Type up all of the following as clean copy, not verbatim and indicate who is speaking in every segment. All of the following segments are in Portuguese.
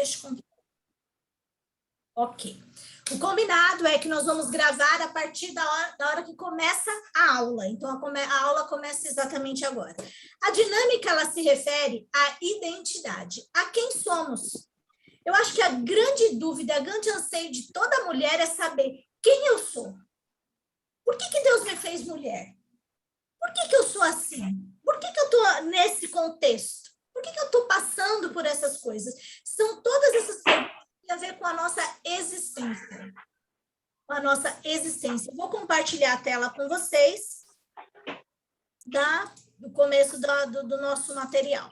Speaker 1: este conteúdo. Ok. O combinado é que nós vamos gravar a partir da hora que começa a aula. Então, a aula começa exatamente agora. A dinâmica, ela se refere à identidade. A quem somos? Eu acho que a grande dúvida, a grande anseio de toda mulher é saber quem eu sou. Por que Deus me fez mulher? Por que eu sou assim? Por que eu estou nesse contexto? Por que eu estou passando por essas coisas? São todas essas coisas que têm a ver com a nossa existência. Com a nossa existência. Vou compartilhar a tela com vocês do começo do nosso material.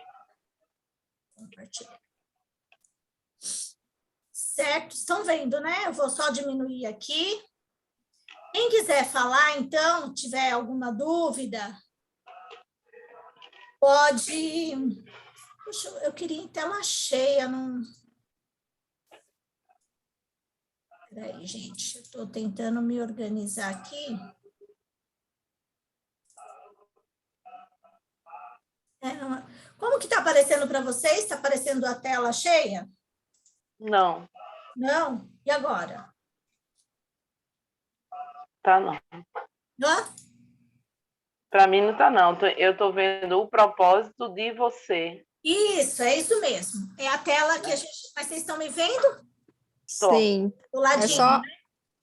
Speaker 1: Compartilhar. Certo? Estão vendo, né? Eu vou só diminuir aqui. Quem quiser falar, então, tiver alguma dúvida, pode... Puxa, eu queria em tela cheia, não... Peraí, gente, eu estou tentando me organizar aqui. Como que está aparecendo para vocês? Está aparecendo a tela cheia?
Speaker 2: Não.
Speaker 1: Não? E agora?
Speaker 2: Tá não.
Speaker 1: Hã?
Speaker 2: Para mim não tá não. Eu estou vendo o propósito de você.
Speaker 1: Isso, é isso mesmo. É a tela que a gente... Mas vocês estão me vendo?
Speaker 3: Sim.
Speaker 1: Do ladinho,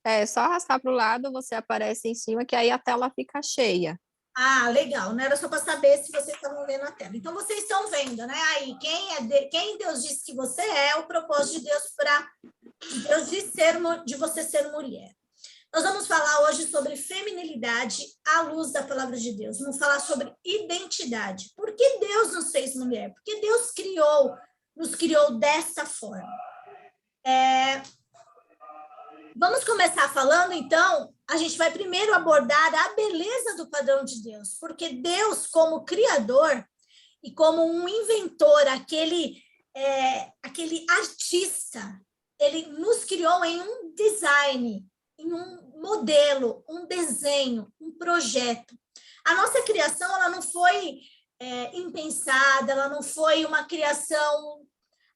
Speaker 3: É só arrastar para o lado, você aparece em cima, que aí a tela fica cheia.
Speaker 1: Ah, legal. Não era só para saber se vocês estavam vendo a tela. Então, vocês estão vendo, né? Aí, quem Deus disse que você é, o propósito de Deus de você ser mulher. Nós vamos falar hoje sobre feminilidade à luz da palavra de Deus. Vamos falar sobre identidade. Por que Deus nos fez mulher? Porque Deus nos criou dessa forma. Vamos começar falando, então, a gente vai primeiro abordar a beleza do padrão de Deus, porque Deus, como criador e como um inventor, aquele artista, ele nos criou em um design, em um modelo, um desenho, um projeto. A nossa criação, ela não foi impensada, ela não foi uma criação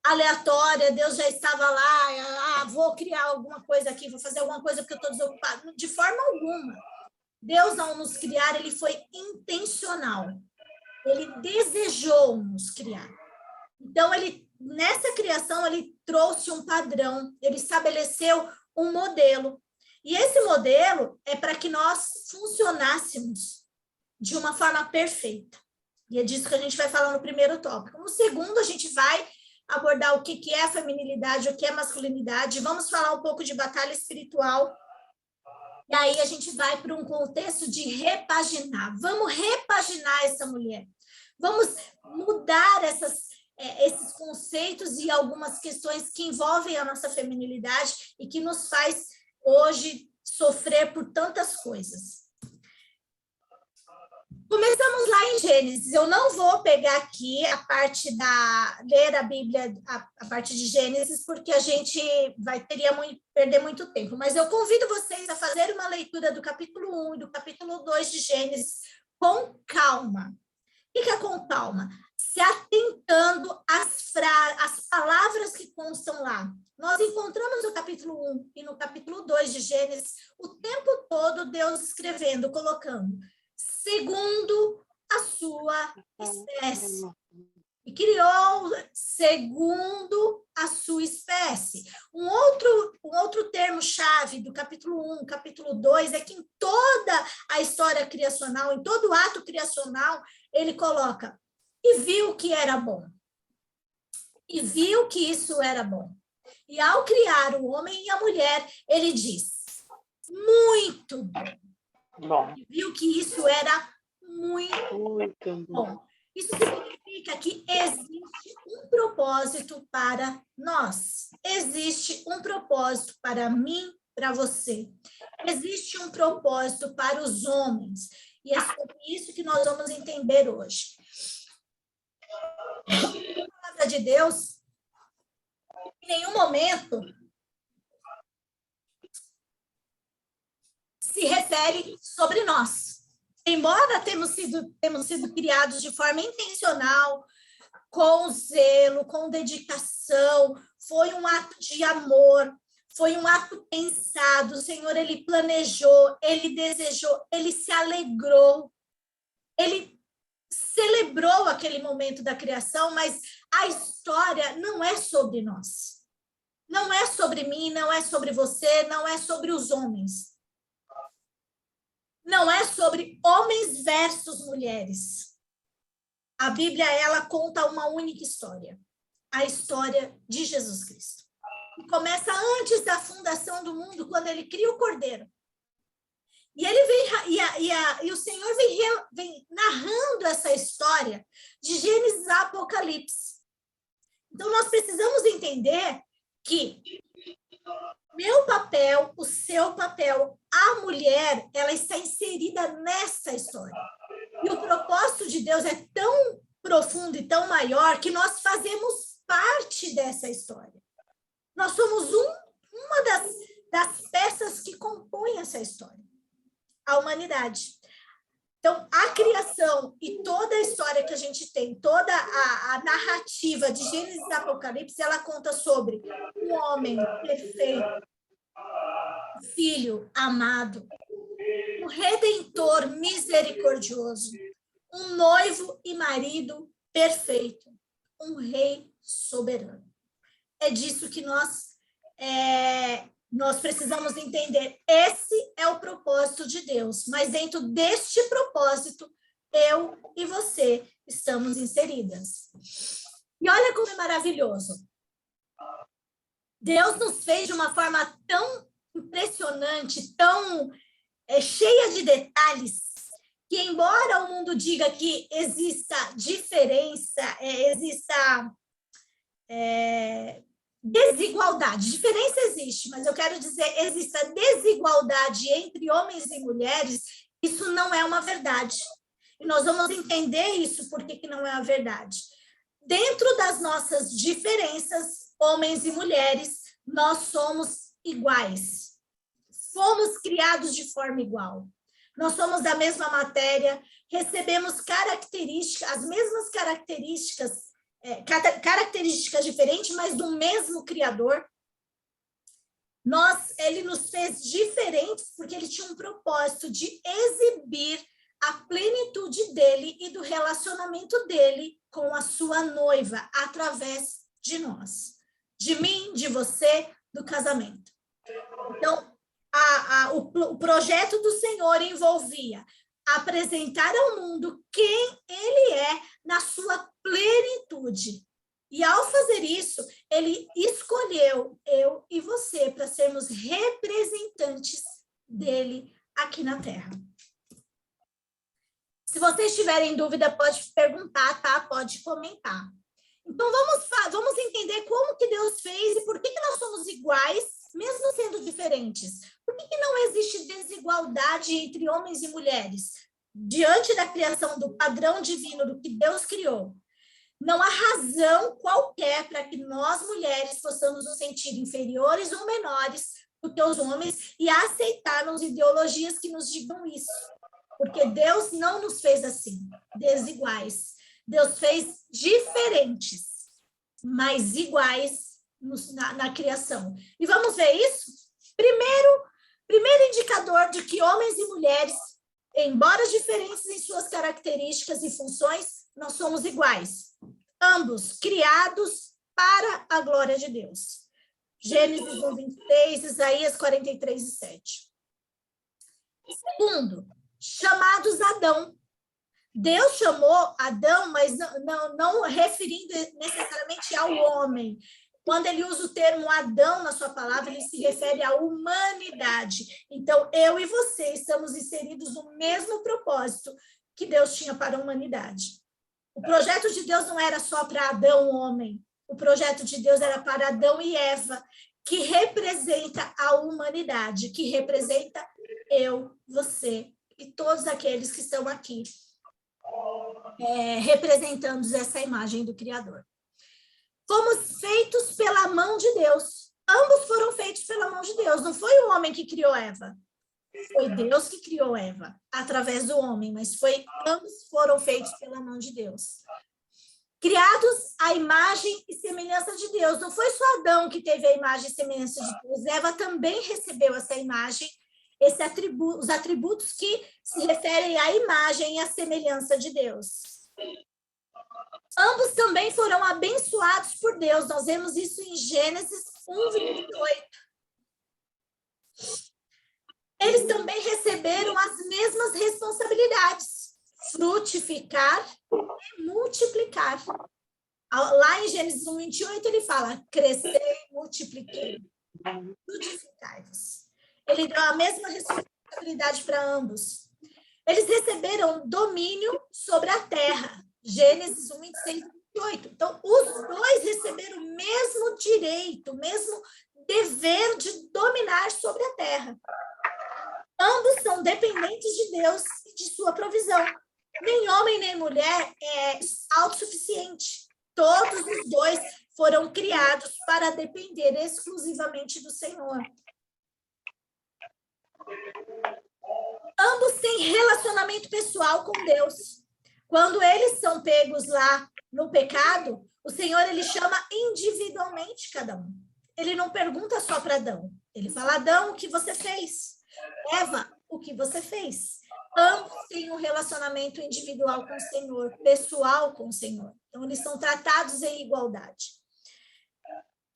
Speaker 1: aleatória, Deus já estava lá, vou criar alguma coisa aqui, vou fazer alguma coisa porque eu estou desocupado. De forma alguma. Deus, ao nos criar, ele foi intencional. Ele desejou nos criar. Então, nessa criação, ele trouxe um padrão, ele estabeleceu um modelo. E esse modelo é para que nós funcionássemos de uma forma perfeita. E é disso que a gente vai falar no primeiro tópico. No segundo, a gente vai abordar o que é a feminilidade, o que é masculinidade. Vamos falar um pouco de batalha espiritual. E aí a gente vai para um contexto de repaginar. Vamos repaginar essa mulher. Vamos mudar esses conceitos e algumas questões que envolvem a nossa feminilidade e que nos faz, hoje, sofrer por tantas coisas. Começamos lá em Gênesis. Eu não vou pegar aqui a parte ler a Bíblia, a parte de Gênesis, porque a gente perder muito tempo. Mas eu convido vocês a fazer uma leitura do capítulo 1 e do capítulo 2 de Gênesis com calma. O que é com calma? Se atentando às palavras que constam lá. Nós encontramos no capítulo 1 e no capítulo 2 de Gênesis o tempo todo Deus escrevendo, colocando segundo a sua espécie. E criou segundo a sua espécie. Um outro termo-chave do capítulo 1, capítulo 2, é que em toda a história criacional, em todo o ato criacional, ele coloca, e viu que era bom. E viu que isso era bom. E ao criar o homem e a mulher, ele diz, muito bom.
Speaker 2: Bom.
Speaker 1: E viu que isso era muito bom. Isso significa que existe um propósito para nós. Existe um propósito para mim, para você. Existe um propósito para os homens. E é sobre isso que nós vamos entender hoje. A palavra de Deus, em nenhum momento, se refere sobre nós. Embora temos sido criados de forma intencional, com zelo, com dedicação, foi um ato de amor, foi um ato pensado. O Senhor, ele planejou, ele desejou, ele se alegrou, ele celebrou aquele momento da criação, mas a história não é sobre nós. Não é sobre mim, não é sobre você, não é sobre os homens. Não é sobre homens versus mulheres. A Bíblia, ela conta uma única história. A história de Jesus Cristo. E começa antes da fundação do mundo, quando ele cria o Cordeiro. E ele vem, o Senhor vem narrando essa história de Gênesis a Apocalipse. Então, nós precisamos entender que meu papel, o seu papel, a mulher, ela está inserida nessa história. E o propósito de Deus é tão profundo e tão maior que nós fazemos parte dessa história. Nós somos uma das peças que compõem essa história, a humanidade. Então, a criação e toda a história que a gente tem, toda a narrativa de Gênesis e Apocalipse, ela conta sobre um homem perfeito, filho amado, um redentor misericordioso, um noivo e marido perfeito, um rei soberano. É disso que nós precisamos entender. Esse é o propósito de Deus, mas dentro deste propósito, eu e você estamos inseridas. E olha como é maravilhoso. Deus nos fez de uma forma tão impressionante, tão cheia de detalhes, que embora o mundo diga que exista diferença, exista desigualdade. Diferença existe, mas eu quero dizer, existe desigualdade entre homens e mulheres, isso não é uma verdade. E nós vamos entender isso, por que não é a verdade. Dentro das nossas diferenças, homens e mulheres, nós somos iguais. Fomos criados de forma igual. Nós somos da mesma matéria, recebemos características, as mesmas características, características diferentes, mas do mesmo Criador. Ele nos fez diferentes porque ele tinha um propósito de exibir a plenitude dele e do relacionamento dele com a sua noiva, através de nós. De mim, de você, do casamento. Então, o projeto do Senhor envolvia apresentar ao mundo quem ele é na sua plenitude. E ao fazer isso, ele escolheu eu e você para sermos representantes dele aqui na Terra. Se vocês tiverem dúvida, pode perguntar, tá? Pode comentar. Então, vamos entender como que Deus fez e por que nós somos iguais, mesmo sendo diferentes. Por que não existe desigualdade entre homens e mulheres? Diante da criação do padrão divino do que Deus criou, não há razão qualquer para que nós, mulheres, possamos nos sentir inferiores ou menores do que os homens e aceitarmos ideologias que nos digam isso. Porque Deus não nos fez assim, desiguais. Deus fez diferentes, mas iguais na criação. E vamos ver isso? Primeiro indicador de que homens e mulheres, embora diferentes em suas características e funções, nós somos iguais. Ambos criados para a glória de Deus. Gênesis 1:26, Isaías 43:7. Segundo, chamados Adão. Deus chamou Adão, mas não referindo necessariamente ao homem. Quando ele usa o termo Adão na sua palavra, ele se refere à humanidade. Então, eu e você estamos inseridos no mesmo propósito que Deus tinha para a humanidade. O projeto de Deus não era só para Adão, homem. O projeto de Deus era para Adão e Eva, que representa a humanidade, que representa eu, você e todos aqueles que estão aqui representando essa imagem do Criador. Fomos feitos pela mão de Deus. Ambos foram feitos pela mão de Deus. Não foi o homem que criou Eva. Foi Deus que criou Eva, através do homem, mas ambos foram feitos pela mão de Deus. criados à imagem e semelhança de Deus. Não foi só Adão que teve a imagem e semelhança de Deus, Eva também recebeu essa imagem, os atributos que se referem à imagem e à semelhança de Deus. Ambos também foram abençoados por Deus. Nós vemos isso em Gênesis 1:28. Eles também receberam as mesmas responsabilidades: frutificar e multiplicar. Lá em Gênesis 1:28, ele fala: crescei, multipliquei, frutificai-vos. Ele deu a mesma responsabilidade para ambos. Eles receberam domínio sobre a terra. Gênesis 1:26 e 28. Então, os dois receberam o mesmo direito, o mesmo dever de dominar sobre a terra. Ambos são dependentes de Deus e de sua provisão. Nem homem nem mulher é autossuficiente. Todos os dois foram criados para depender exclusivamente do Senhor. Ambos têm relacionamento pessoal com Deus. Quando eles são pegos lá no pecado, o Senhor ele chama individualmente cada um. Ele não pergunta só para Adão. Ele fala: Adão, o que você fez? Eva, o que você fez? Ambos têm um relacionamento individual com o Senhor, pessoal com o Senhor. Então, eles são tratados em igualdade.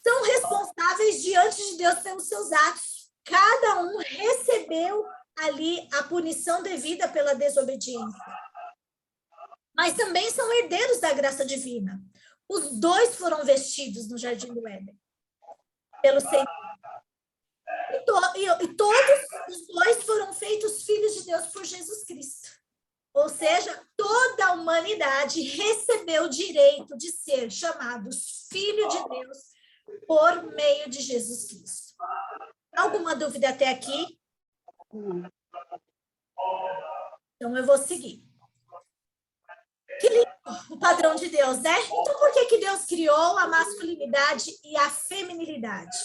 Speaker 1: São responsáveis diante de Deus pelos seus atos. Cada um recebeu ali a punição devida pela desobediência. Mas também são herdeiros da graça divina. Os dois foram vestidos no Jardim do Éden pelo Senhor. E todos os dois foram feitos filhos de Deus por Jesus Cristo. Ou seja, toda a humanidade recebeu o direito de ser chamados filhos de Deus por meio de Jesus Cristo. Alguma dúvida até aqui? Então, eu vou seguir. Que lindo o padrão de Deus, né? Então, por que Deus criou a masculinidade e a feminilidade?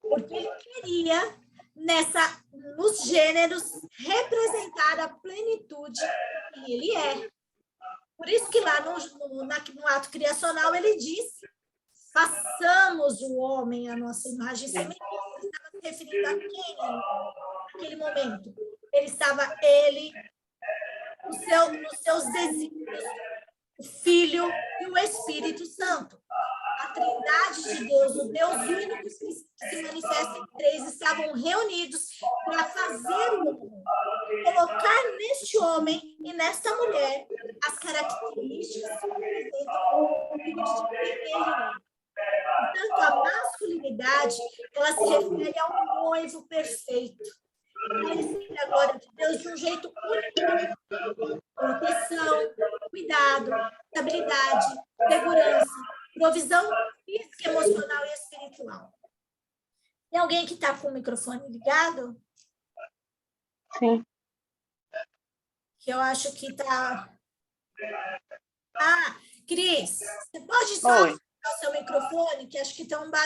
Speaker 1: Porque ele queria, nos gêneros, representar a plenitude que ele é. Por isso que lá no ato criacional ele diz: façamos o homem à nossa imagem e semelhança. Ele estava se referindo a quem naquele momento? Ele nos seus desígnios, o Filho e o Espírito Santo. A Trindade de Deus, o Deus único que se manifesta em três, estavam reunidos para fazer o homem, colocar neste homem e nesta mulher as características que representam o tipo de quem ele é. Portanto, a masculinidade, ela se refere ao noivo perfeito. Ele recebe a glória de Deus de um jeito único: proteção, cuidado, estabilidade, segurança, provisão física, emocional e espiritual. Tem alguém que está com o microfone ligado?
Speaker 2: Sim.
Speaker 1: Que eu acho que está... Ah, Cris, você pode só
Speaker 2: Oi.
Speaker 1: o seu microfone, que acho que tem uma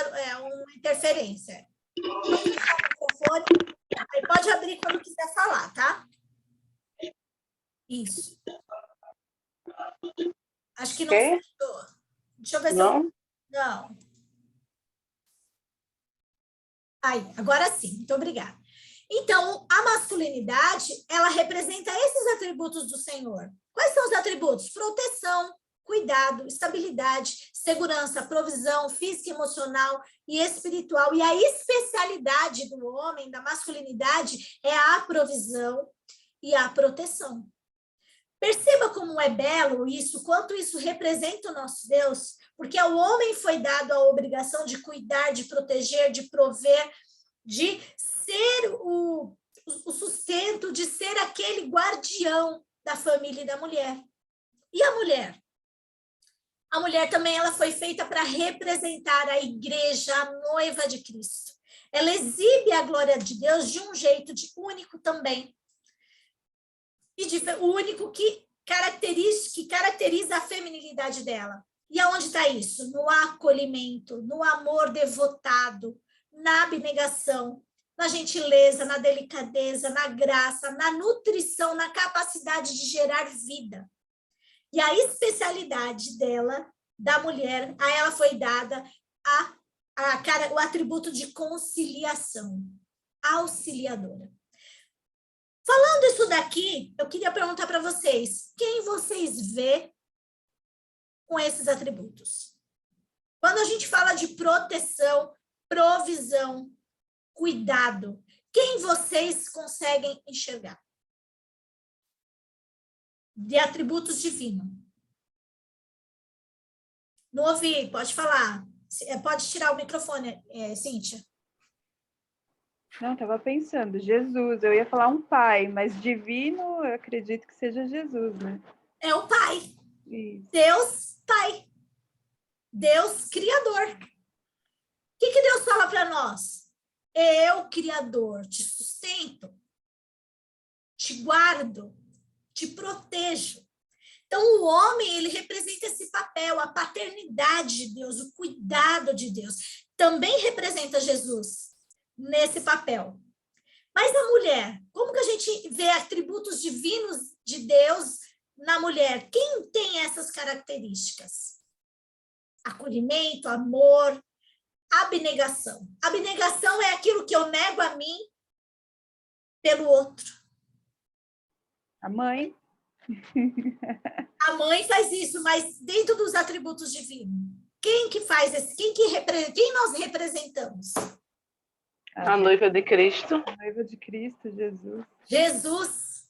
Speaker 1: interferência. O microfone, aí pode abrir quando quiser falar, tá? Isso. Acho que não funcionou. Deixa eu ver se eu... Não. Aí, agora sim. Muito obrigada. Então, a masculinidade, ela representa esses atributos do Senhor. Quais são os atributos? Proteção, cuidado, estabilidade, segurança, provisão física, emocional e espiritual. E a especialidade do homem, da masculinidade, é a provisão e a proteção. Perceba como é belo isso, quanto isso representa o nosso Deus, porque ao homem foi dado a obrigação de cuidar, de proteger, de prover, de ser o sustento, de ser aquele guardião da família e da mulher. E a mulher? A mulher também ela foi feita para representar a igreja, a noiva de Cristo. Ela exibe a glória de Deus de um jeito único também. E o único que caracteriza a feminilidade dela. E aonde está isso? No acolhimento, no amor devotado, na abnegação, na gentileza, na delicadeza, na graça, na nutrição, na capacidade de gerar vida. E a especialidade dela da mulher, a ela foi dada o atributo de conciliação, auxiliadora. Falando isso daqui, eu queria perguntar para vocês, quem vocês vê com esses atributos? Quando a gente fala de proteção, provisão, cuidado, quem vocês conseguem enxergar? De atributos divinos. Não ouvi, pode falar. Pode tirar o microfone, Cíntia.
Speaker 4: Não, estava pensando, Jesus, eu ia falar um pai, mas divino, eu acredito que seja Jesus, né?
Speaker 1: É o Pai.
Speaker 4: Isso.
Speaker 1: Deus Pai. Deus Criador. O que Deus fala para nós? Eu, Criador, te sustento, te guardo, te protejo. Então, o homem, ele representa esse papel, a paternidade de Deus, o cuidado de Deus. Também representa Jesus nesse papel. Mas a mulher, como que a gente vê atributos divinos de Deus na mulher? Quem tem essas características? Acolhimento, amor, abnegação. Abnegação é aquilo que eu nego a mim pelo outro.
Speaker 4: A mãe.
Speaker 1: A mãe faz isso, mas dentro dos atributos divinos, quem que faz esse? Quem nós representamos?
Speaker 2: A noiva de Cristo.
Speaker 4: A noiva de Cristo, Jesus.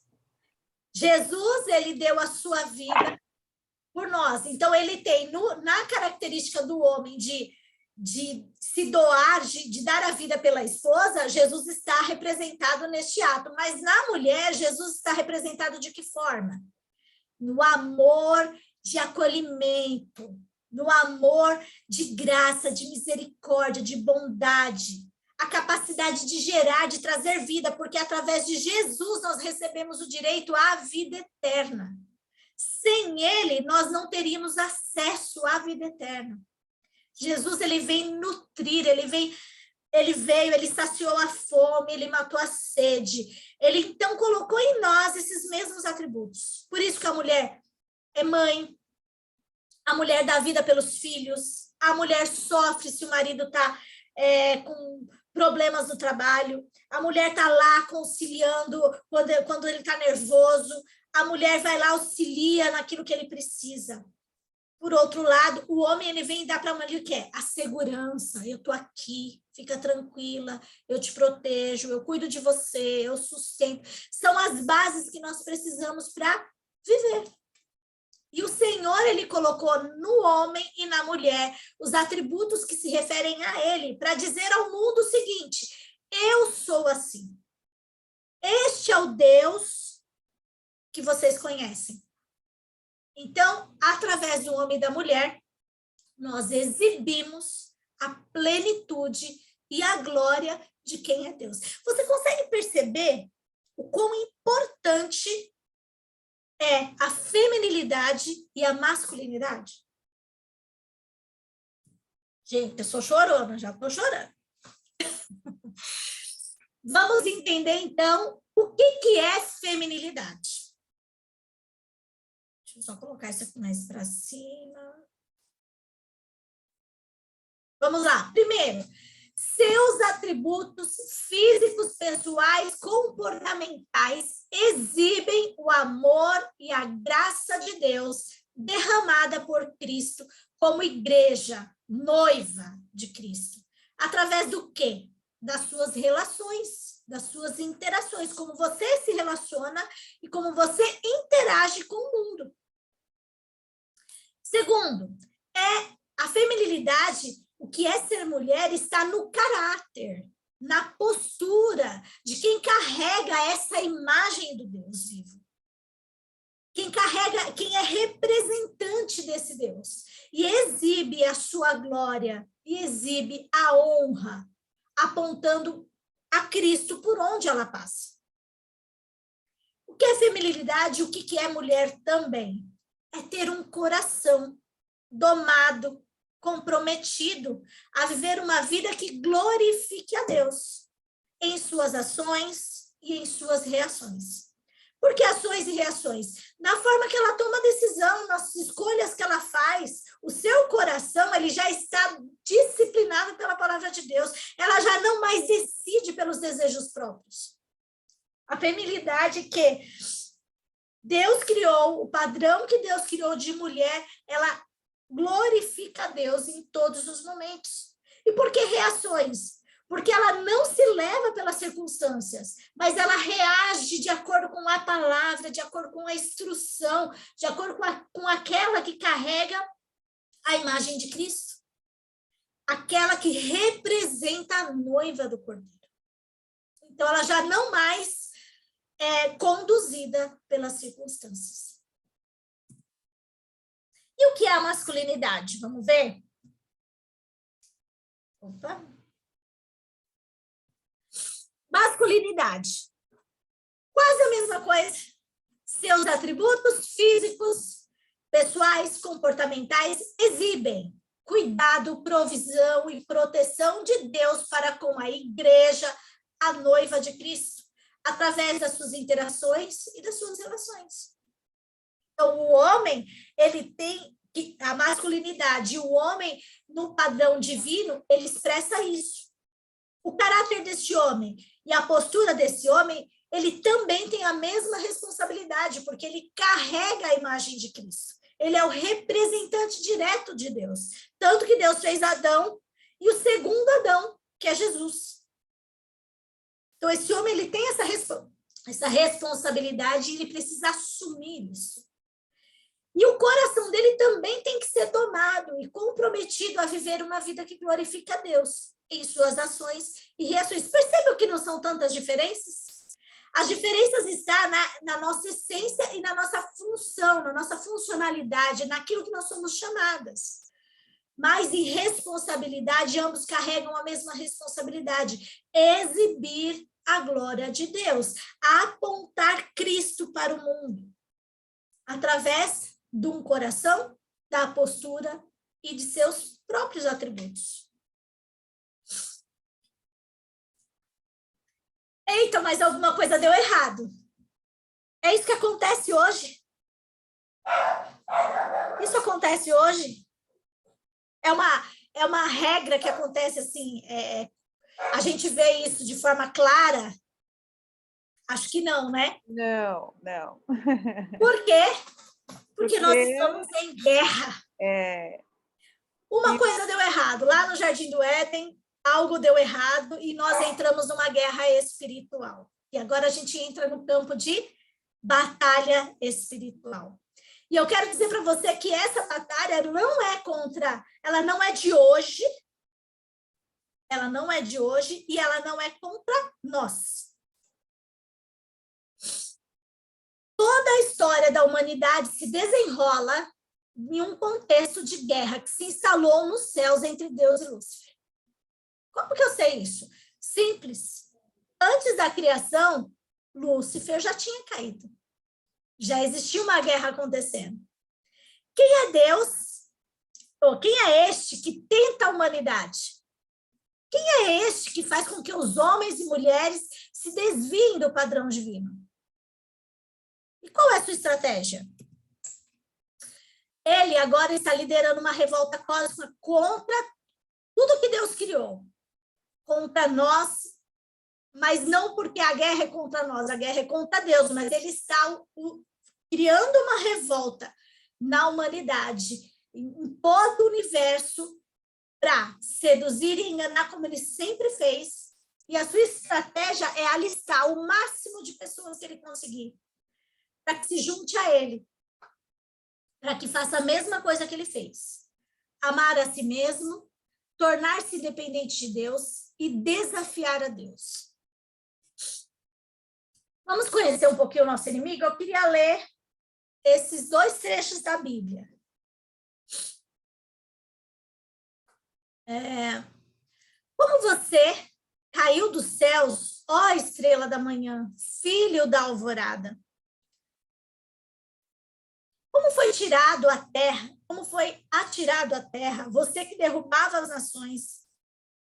Speaker 1: Jesus, ele deu a sua vida por nós. Então, ele tem, na característica do homem de se doar, de dar a vida pela esposa, Jesus está representado neste ato. Mas na mulher, Jesus está representado de que forma? No amor de acolhimento, no amor de graça, de misericórdia, de bondade, a capacidade de gerar, de trazer vida, porque através de Jesus nós recebemos o direito à vida eterna. Sem ele, nós não teríamos acesso à vida eterna. Jesus, ele vem nutrir, ele saciou a fome, ele matou a sede. Ele, então, colocou em nós esses mesmos atributos. Por isso que a mulher é mãe, a mulher dá vida pelos filhos, a mulher sofre se o marido está com problemas no trabalho, a mulher está lá conciliando quando ele está nervoso, a mulher vai lá, auxilia naquilo que ele precisa. Por outro lado, o homem, ele vem dar para a mulher o que é? A segurança. Eu estou aqui, fica tranquila, eu te protejo, eu cuido de você, eu sustento. São as bases que nós precisamos para viver. E o Senhor, ele colocou no homem e na mulher os atributos que se referem a ele, para dizer ao mundo o seguinte: eu sou assim. Este é o Deus que vocês conhecem. Então, através do homem e da mulher, nós exibimos a plenitude e a glória de quem é Deus. Você consegue perceber o quão importante é a feminilidade e a masculinidade? Gente, eu sou chorona, já estou chorando. Vamos entender, então, o que é feminilidade. Deixa eu só colocar isso aqui mais para cima. Vamos lá. Primeiro, seus atributos físicos, pessoais, comportamentais exibem o amor e a graça de Deus derramada por Cristo como igreja, noiva de Cristo. Através do quê? Das suas relações, das suas interações, como você se relaciona e como você interage com o mundo. Segundo, a feminilidade, o que é ser mulher, está no caráter, na postura de quem carrega essa imagem do Deus vivo. Quem é representante desse Deus e exibe a sua glória e exibe a honra, apontando a Cristo por onde ela passa. O que é feminilidade? O que é mulher também? É ter um coração domado, comprometido a viver uma vida que glorifique a Deus em suas ações e em suas reações. Por que ações e reações? Na forma que ela toma decisão, nas escolhas que ela faz, O seu coração, ele já está disciplinado pela palavra de Deus. Ela já não mais decide pelos desejos próprios. A feminilidade que Deus criou, o padrão que Deus criou de mulher, ela glorifica a Deus em todos os momentos. E por que reações? Porque ela não se leva pelas circunstâncias, mas ela reage de acordo com a palavra, de acordo com a instrução, de acordo com aquela que carrega a imagem de Cristo. Aquela que representa a noiva do Cordeiro. Então, ela já não mais é conduzida pelas circunstâncias. E o que é a masculinidade? Vamos ver? Opa! Masculinidade. Quase a mesma coisa. Seus atributos físicos, pessoais, comportamentais exibem cuidado, provisão e proteção de Deus para com a igreja, a noiva de Cristo, através das suas interações e das suas relações. Então, o homem, ele tem a masculinidade, o homem, no padrão divino, ele expressa isso. O caráter desse homem e a postura desse homem, ele também tem a mesma responsabilidade, porque ele carrega a imagem de Cristo. Ele é o representante direto de Deus. Tanto que Deus fez Adão e o segundo Adão, que é Jesus. Então, esse homem, ele tem essa responsabilidade e ele precisa assumir isso. E o coração dele também tem que ser tomado e comprometido a viver uma vida que glorifica a Deus em suas ações e reações. Percebam que não são tantas diferenças? As diferenças estão na nossa essência e na nossa função, na nossa funcionalidade, naquilo que nós somos chamadas. Mas em responsabilidade, ambos carregam a mesma responsabilidade: exibir a glória de Deus, apontar Cristo para o mundo, através de um coração, da postura e de seus próprios atributos. Eita, mas alguma coisa deu errado. É isso que acontece hoje. Isso acontece hoje. É uma regra que acontece assim, a gente vê isso de forma clara? Acho que não, né?
Speaker 4: Não, não.
Speaker 1: Por quê? Porque nós estamos em guerra. Uma coisa deu errado. Lá no Jardim do Éden, algo deu errado e nós entramos numa guerra espiritual. E agora a gente entra no campo de batalha espiritual. E eu quero dizer para você que essa batalha não é contra, ela não é de hoje, ela não é de hoje e ela não é contra nós. Toda a história da humanidade se desenrola em um contexto de guerra que se instalou nos céus entre Deus e Lúcifer. Como que eu sei isso? Simples. Antes da criação, Lúcifer já tinha caído. Já existia uma guerra acontecendo. Quem é Deus? Ou quem é este que tenta a humanidade? Quem é este que faz com que os homens e mulheres se desviem do padrão divino? E qual é a sua estratégia? Ele agora está liderando uma revolta cósmica contra tudo que Deus criou. Contra nós, mas não porque a guerra é contra nós, a guerra é contra Deus, mas ele está criando uma revolta na humanidade, em todo o universo, para seduzir e enganar como ele sempre fez, e a sua estratégia é alistar o máximo de pessoas que ele conseguir, para que se junte a ele, para que faça a mesma coisa que ele fez, amar a si mesmo, tornar-se dependente de Deus e desafiar a Deus. Vamos conhecer um pouquinho o nosso inimigo? Eu queria ler esses dois trechos da Bíblia. Como você caiu dos céus, ó estrela da manhã, filho da alvorada? Como foi tirado à terra? Como foi atirado à terra? Você que derrubava as nações.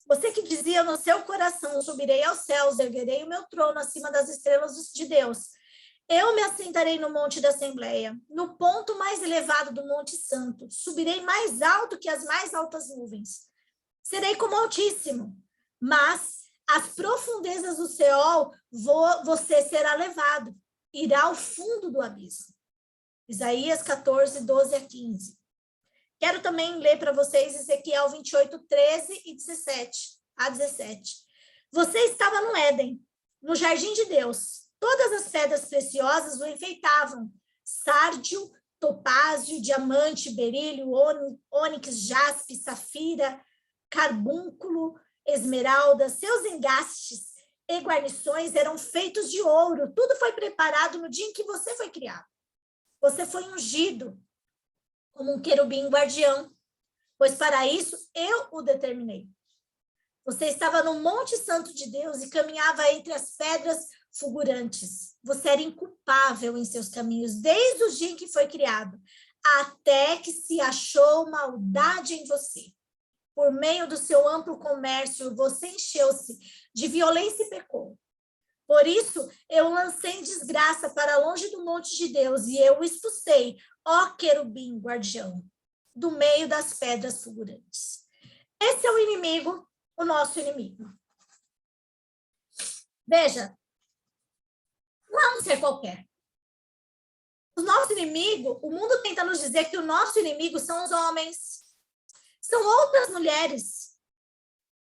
Speaker 1: Você que dizia no seu coração, subirei aos céus, erguerei o meu trono acima das estrelas de Deus. Eu me assentarei no monte da Assembleia, no ponto mais elevado do Monte Santo. Subirei mais alto que as mais altas nuvens. Serei como Altíssimo, mas às profundezas do Seol você será levado. Irá ao fundo do abismo. Isaías 14, 12 a 15. Quero também ler para vocês Ezequiel 28, 13 e 17 a 17. Você estava no Éden, no jardim de Deus. Todas as pedras preciosas o enfeitavam. Sárdio, topázio, diamante, berílio, ônix, jaspe, safira, carbúnculo, esmeralda. Seus engastes e guarnições eram feitos de ouro. Tudo foi preparado no dia em que você foi criado. Você foi ungido como um querubim guardião, pois para isso eu o determinei. Você estava no Monte Santo de Deus e caminhava entre as pedras fulgurantes. Você era inculpável em seus caminhos desde o dia em que foi criado, até que se achou maldade em você. Por meio do seu amplo comércio, você encheu-se de violência e pecou. Por isso, eu lancei em desgraça para longe do monte de Deus e eu o expulsei, ó querubim guardião, do meio das pedras fulgurantes. Esse é o inimigo, o nosso inimigo. Veja, não é um ser qualquer. O nosso inimigo, o mundo tenta nos dizer que o nosso inimigo são os homens, são outras mulheres,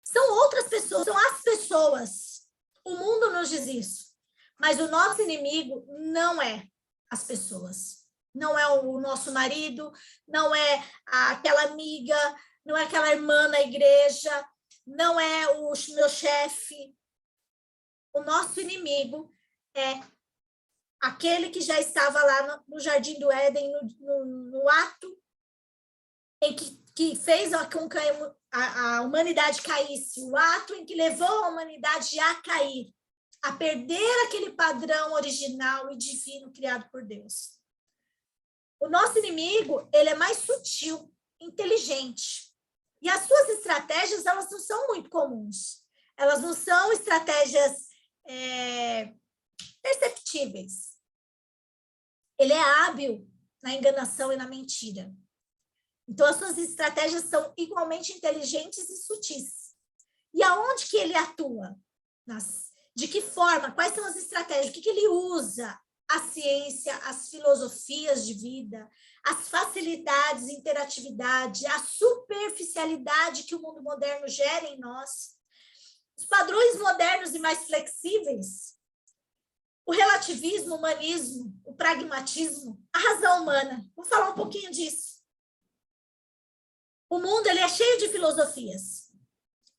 Speaker 1: são outras pessoas, são as pessoas. O mundo nos diz isso. Mas o nosso inimigo não é as pessoas. Não é o nosso marido, não é aquela amiga, não é aquela irmã na igreja, não é o meu chefe. O nosso inimigo é aquele que já estava lá no Jardim do Éden, no ato em que fez com que a humanidade caísse, o ato em que levou a humanidade a cair, a perder aquele padrão original e divino criado por Deus. O nosso inimigo, ele é mais sutil, inteligente. E as suas estratégias, elas não são muito comuns. Elas não são estratégias perceptíveis. Ele é hábil na enganação e na mentira. Então, as suas estratégias são igualmente inteligentes e sutis. E aonde que ele atua? De que forma? Quais são as estratégias? O que ele usa? A ciência, as filosofias de vida, as facilidades, interatividade, a superficialidade que o mundo moderno gera em nós, os padrões modernos e mais flexíveis, o relativismo, o humanismo, o pragmatismo, a razão humana. Vou falar um pouquinho disso. O mundo, ele é cheio de filosofias.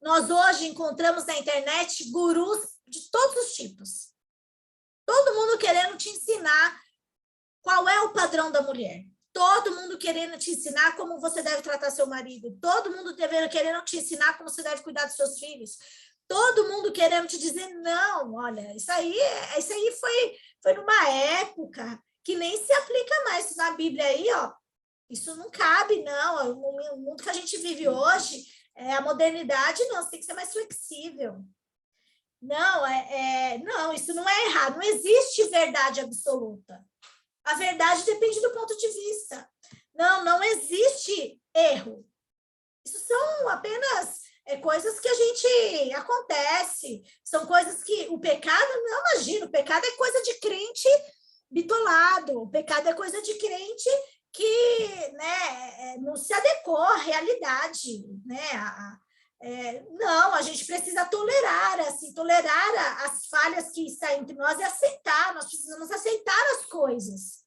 Speaker 1: Nós hoje encontramos na internet gurus de todos os tipos. Todo mundo querendo te ensinar qual é o padrão da mulher. Todo mundo querendo te ensinar como você deve tratar seu marido. Todo mundo querendo te ensinar como você deve cuidar dos seus filhos. Todo mundo querendo te dizer, não, olha, isso aí foi numa época que nem se aplica mais. Na Bíblia aí, ó, isso não cabe, não. O mundo que a gente vive hoje, a modernidade, não, você tem que ser mais flexível. Não, não, isso não é errado. Não existe verdade absoluta. A verdade depende do ponto de vista. Não existe erro. Isso são apenas coisas que a gente acontece. São coisas que o pecado, não imagina, o pecado é coisa de crente bitolado. O pecado é coisa de crente que não se adequou à realidade, né? Não, a gente precisa tolerar as falhas que estão entre nós e aceitar, nós precisamos aceitar as coisas.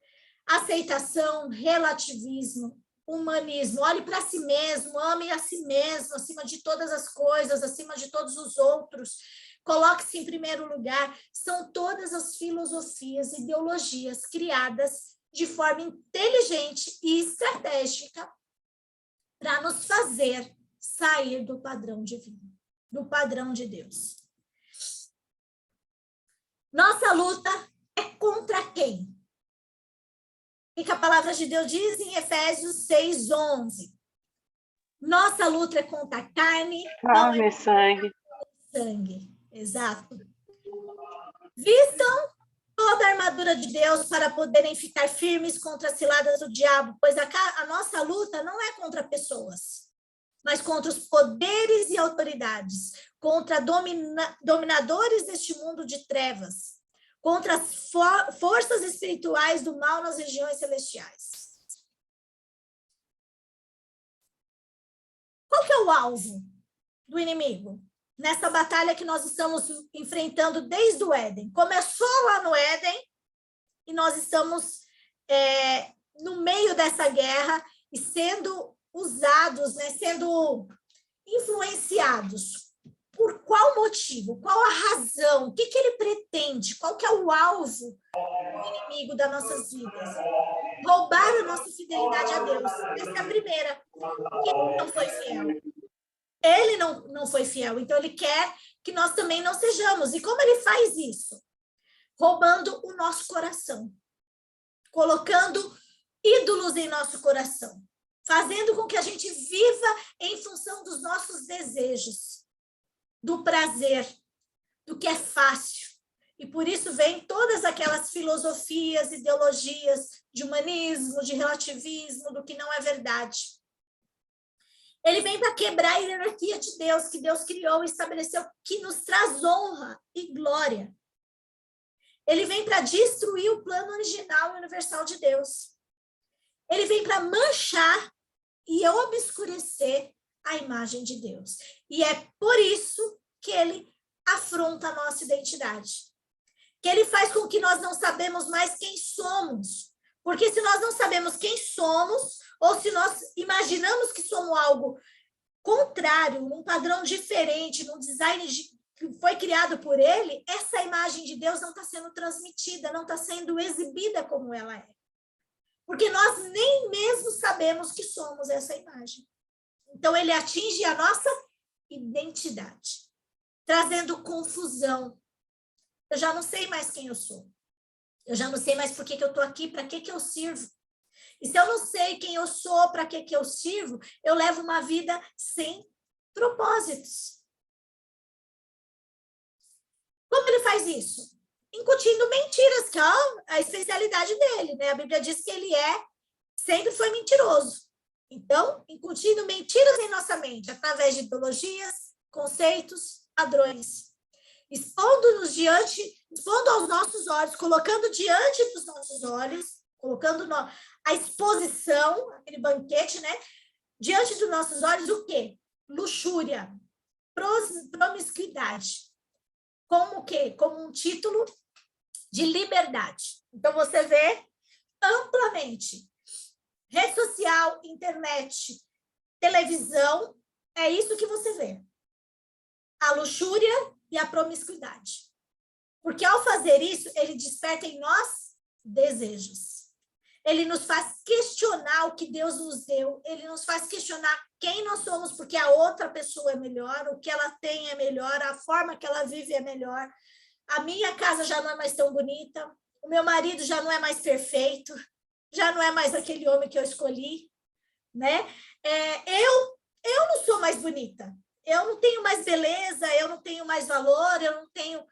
Speaker 1: Aceitação, relativismo, humanismo, olhe para si mesmo, ame a si mesmo, acima de todas as coisas, acima de todos os outros, coloque-se em primeiro lugar. São todas as filosofias, ideologias criadas de forma inteligente e estratégica para nos fazer sair do padrão divino, do padrão de Deus. Nossa luta é contra quem? O que a palavra de Deus diz em Efésios 6:11? Nossa luta é contra a carne,
Speaker 2: Carne e sangue.
Speaker 1: sangue. Exato. Vistam toda a armadura de Deus para poderem ficar firmes contra as ciladas do diabo, pois a nossa luta não é contra pessoas, mas contra os poderes e autoridades, contra dominadores deste mundo de trevas, contra as forças espirituais do mal nas regiões celestiais. Qual que é o alvo do inimigo? Nessa batalha que nós estamos enfrentando desde o Éden. Começou lá no Éden e nós estamos no meio dessa guerra e sendo usados, né, sendo influenciados. Por qual motivo? Qual a razão? O que ele pretende? Qual que é o alvo do inimigo das nossas vidas? Roubar a nossa fidelidade a Deus. Essa é a primeira. Porque ele não foi fiel. Ele não foi fiel, então ele quer que nós também não sejamos. E como ele faz isso? Roubando o nosso coração. Colocando ídolos em nosso coração. Fazendo com que a gente viva em função dos nossos desejos. Do prazer, do que é fácil. E por isso vem todas aquelas filosofias, ideologias de humanismo, de relativismo, do que não é verdade. Ele vem para quebrar a hierarquia de Deus, que Deus criou e estabeleceu, que nos traz honra e glória. Ele vem para destruir o plano original e universal de Deus. Ele vem para manchar e obscurecer a imagem de Deus. E é por isso que ele afronta a nossa identidade. Que ele faz com que nós não sabemos mais quem somos. Porque se nós não sabemos quem somos, ou se nós imaginamos que somos algo contrário, num padrão diferente, num design que foi criado por ele, essa imagem de Deus não está sendo transmitida, não está sendo exibida como ela é. Porque nós nem mesmo sabemos que somos essa imagem. Então, ele atinge a nossa identidade, trazendo confusão. Eu já não sei mais quem eu sou. Eu já não sei mais por que eu estou aqui, para que eu sirvo. E se eu não sei quem eu sou, para que eu sirvo, eu levo uma vida sem propósitos. Como ele faz isso? Incutindo mentiras, que é a especialidade dele, né? A Bíblia diz que ele sempre foi mentiroso. Então, incutindo mentiras em nossa mente, através de ideologias, conceitos, padrões. Expondo aos nossos olhos, colocando diante dos nossos olhos, colocando a exposição, aquele banquete, né? Diante dos nossos olhos, o quê? Luxúria, promiscuidade. Como o quê? Como um título de liberdade. Então, você vê amplamente. Rede social, internet, televisão, é isso que você vê. A luxúria e a promiscuidade. Porque ao fazer isso, ele desperta em nós desejos. Ele nos faz questionar o que Deus nos deu, ele nos faz questionar quem nós somos, porque a outra pessoa é melhor, o que ela tem é melhor, a forma que ela vive é melhor. A minha casa já não é mais tão bonita, o meu marido já não é mais perfeito, já não é mais aquele homem que eu escolhi, né? Eu não sou mais bonita, eu não tenho mais beleza, eu não tenho mais valor, eu não tenho...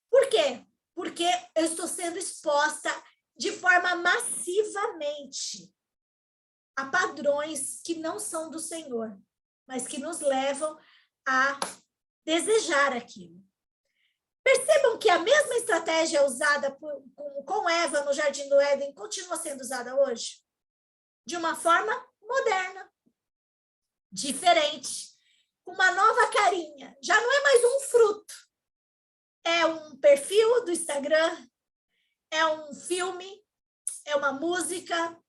Speaker 1: Por quê? Porque eu estou sendo exposta de forma massivamente a padrões que não são do Senhor, mas que nos levam a desejar aquilo. Percebam que a mesma estratégia usada com Eva no Jardim do Éden continua sendo usada hoje, de uma forma moderna, diferente, com uma nova carinha. Já não é mais um fruto, é um perfil do Instagram, é um filme, é uma música,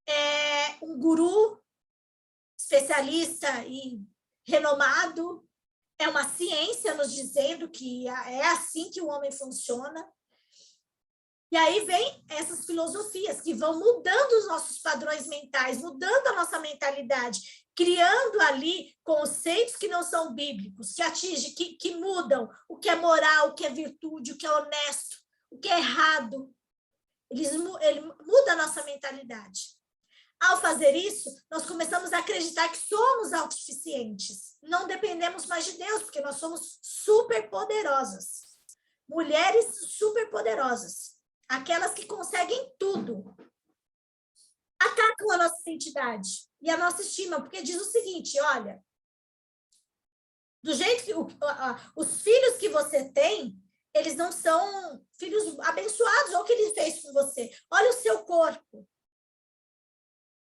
Speaker 1: é um guru especialista e renomado, é uma ciência nos dizendo que é assim que o homem funciona. E aí vem essas filosofias que vão mudando os nossos padrões mentais, mudando a nossa mentalidade, criando ali conceitos que não são bíblicos, que atingem, que mudam o que é moral, o que é virtude, o que é honesto, o que é errado. Ele muda a nossa mentalidade. Ao fazer isso, nós começamos a acreditar que somos autossuficientes. Não dependemos mais de Deus, porque nós somos superpoderosas. Mulheres superpoderosas. aquelas que conseguem tudo, atacam a nossa identidade e a nossa estima, porque diz o seguinte, olha, do jeito que os filhos que você tem, eles não são filhos abençoados, olha o que ele fez com você, olha o seu corpo.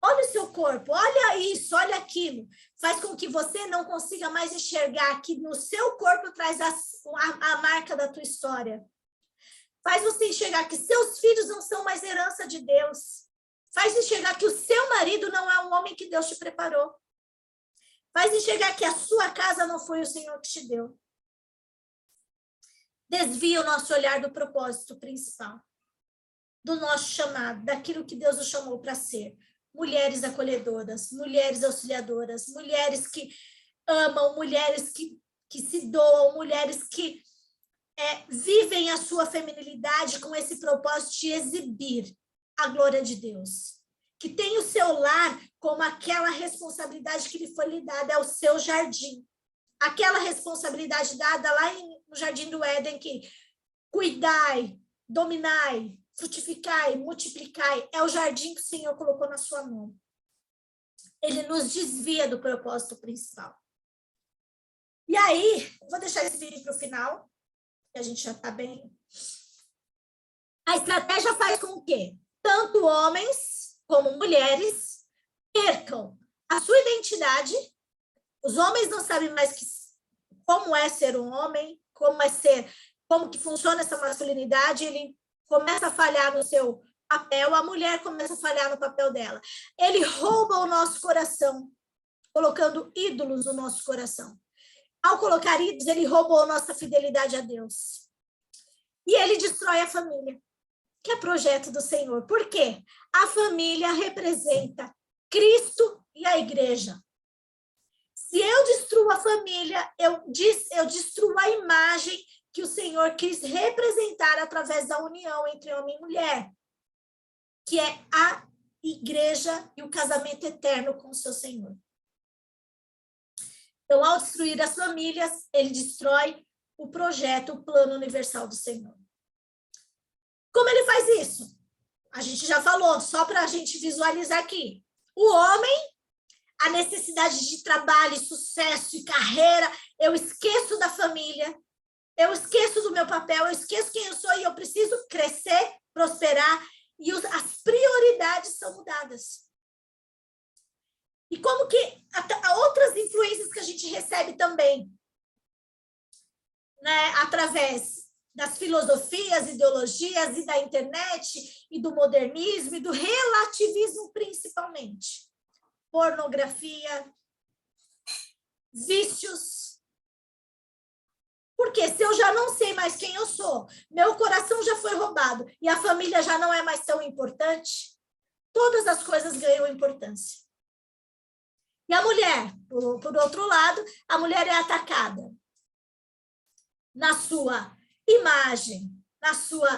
Speaker 1: Olha o seu corpo, olha isso, olha aquilo. Faz com que você não consiga mais enxergar que no seu corpo traz a marca da tua história. Faz você enxergar que seus filhos não são mais herança de Deus. Faz enxergar que o seu marido não é um homem que Deus te preparou. Faz enxergar que a sua casa não foi o Senhor que te deu. Desvia o nosso olhar do propósito principal, do nosso chamado, daquilo que Deus nos chamou para ser. Mulheres acolhedoras, mulheres auxiliadoras, mulheres que amam, mulheres que se doam, mulheres que vivem a sua feminilidade com esse propósito de exibir a glória de Deus. Que tem o seu lar como aquela responsabilidade que lhe foi lhe dada, é o seu jardim. Aquela responsabilidade dada lá no Jardim do Éden, que cuidai, dominai, frutificai, multiplicai, é o jardim que o Senhor colocou na sua mão. Ele nos desvia do propósito principal. E aí, vou deixar esse vídeo para o final, que a gente já está bem. A estratégia faz com que tanto homens como mulheres percam a sua identidade. Os homens não sabem mais como é ser um homem, como que funciona essa masculinidade, ele começa a falhar no seu papel, a mulher começa a falhar no papel dela. Ele rouba o nosso coração, colocando ídolos no nosso coração. Ao colocar ídolos, ele roubou a nossa fidelidade a Deus. E ele destrói a família, que é projeto do Senhor. Por quê? A família representa Cristo e a igreja. Se eu destruo a família, eu destruo a imagem que o Senhor quis representar através da união entre homem e mulher, que é a igreja e o casamento eterno com o seu Senhor. Então, ao destruir as famílias, ele destrói o projeto, o plano universal do Senhor. Como ele faz isso? A gente já falou, só para a gente visualizar aqui. O homem, a necessidade de trabalho, sucesso e carreira, eu esqueço da família, eu esqueço do meu papel, eu esqueço quem eu sou e eu preciso crescer, prosperar, e as prioridades são mudadas. E como que há outras influências que a gente recebe também, né, através das filosofias, ideologias e da internet e do modernismo e do relativismo principalmente. Pornografia, vícios. Porque se eu já não sei mais quem eu sou, meu coração já foi roubado e a família já não é mais tão importante, todas as coisas ganham importância. E a mulher, por outro lado, a mulher é atacada na sua imagem,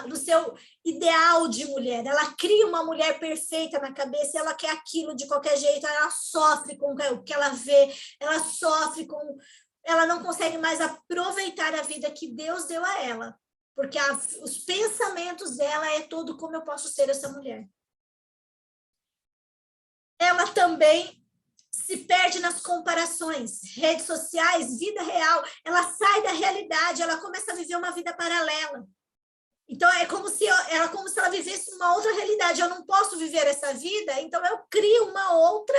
Speaker 1: no seu ideal de mulher. Ela cria uma mulher perfeita na cabeça, ela quer aquilo de qualquer jeito, ela sofre com o que ela vê, ela sofre com... Ela não consegue mais aproveitar a vida que Deus deu a ela, porque os pensamentos dela é todo como eu posso ser essa mulher. Ela também se perde nas comparações, redes sociais, vida real, ela sai da realidade, ela começa a viver uma vida paralela. Então, é como se ela vivesse uma outra realidade. Eu não posso viver essa vida, então eu crio uma outra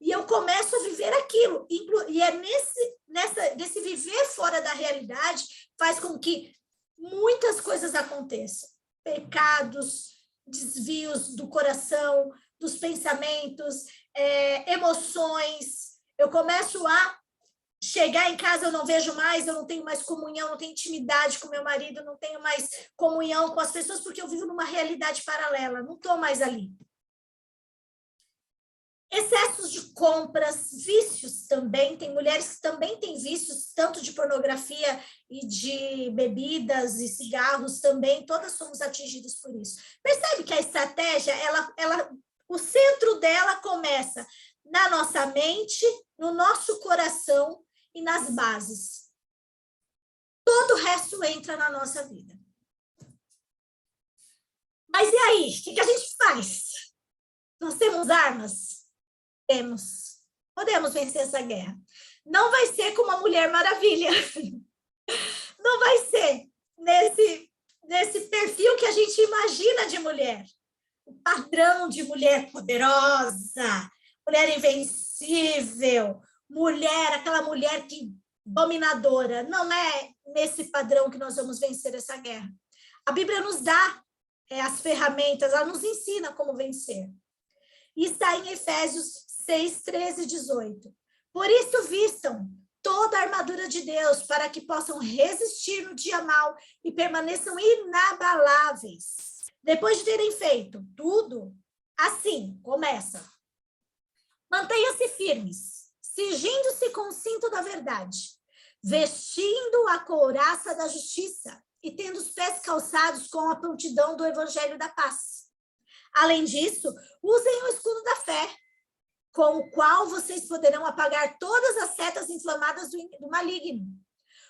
Speaker 1: e eu começo a viver aquilo. E é nesse viver fora da realidade faz com que muitas coisas aconteçam. Pecados, desvios do coração, dos pensamentos, emoções. Eu começo a chegar em casa, eu não vejo mais, eu não tenho mais comunhão, não tenho intimidade com meu marido, não tenho mais comunhão com as pessoas, porque eu vivo numa realidade paralela, não estou mais ali. Excessos de compras, vícios também, tem mulheres que também têm vícios, tanto de pornografia e de bebidas e cigarros também, todas somos atingidas por isso. Percebe que a estratégia, o centro dela começa na nossa mente, no nosso coração e nas bases. Todo o resto entra na nossa vida. Mas e aí? O que a gente faz? Nós temos armas? Temos. Podemos vencer essa guerra. Não vai ser como a Mulher Maravilha. Não vai ser nesse perfil que a gente imagina de mulher. O padrão de mulher poderosa, mulher invencível, aquela mulher dominadora. Não é nesse padrão que nós vamos vencer essa guerra. A Bíblia nos dá as ferramentas, ela nos ensina como vencer. E está em Efésios 6, 13 e 18. Por isso vistam toda a armadura de Deus, para que possam resistir no dia mau e permaneçam inabaláveis. Depois de terem feito tudo, assim, começa. Mantenham-se firmes, cingindo-se com o cinto da verdade, vestindo a couraça da justiça e tendo os pés calçados com a prontidão do evangelho da paz. Além disso, usem o escudo da fé, com o qual vocês poderão apagar todas as setas inflamadas do maligno.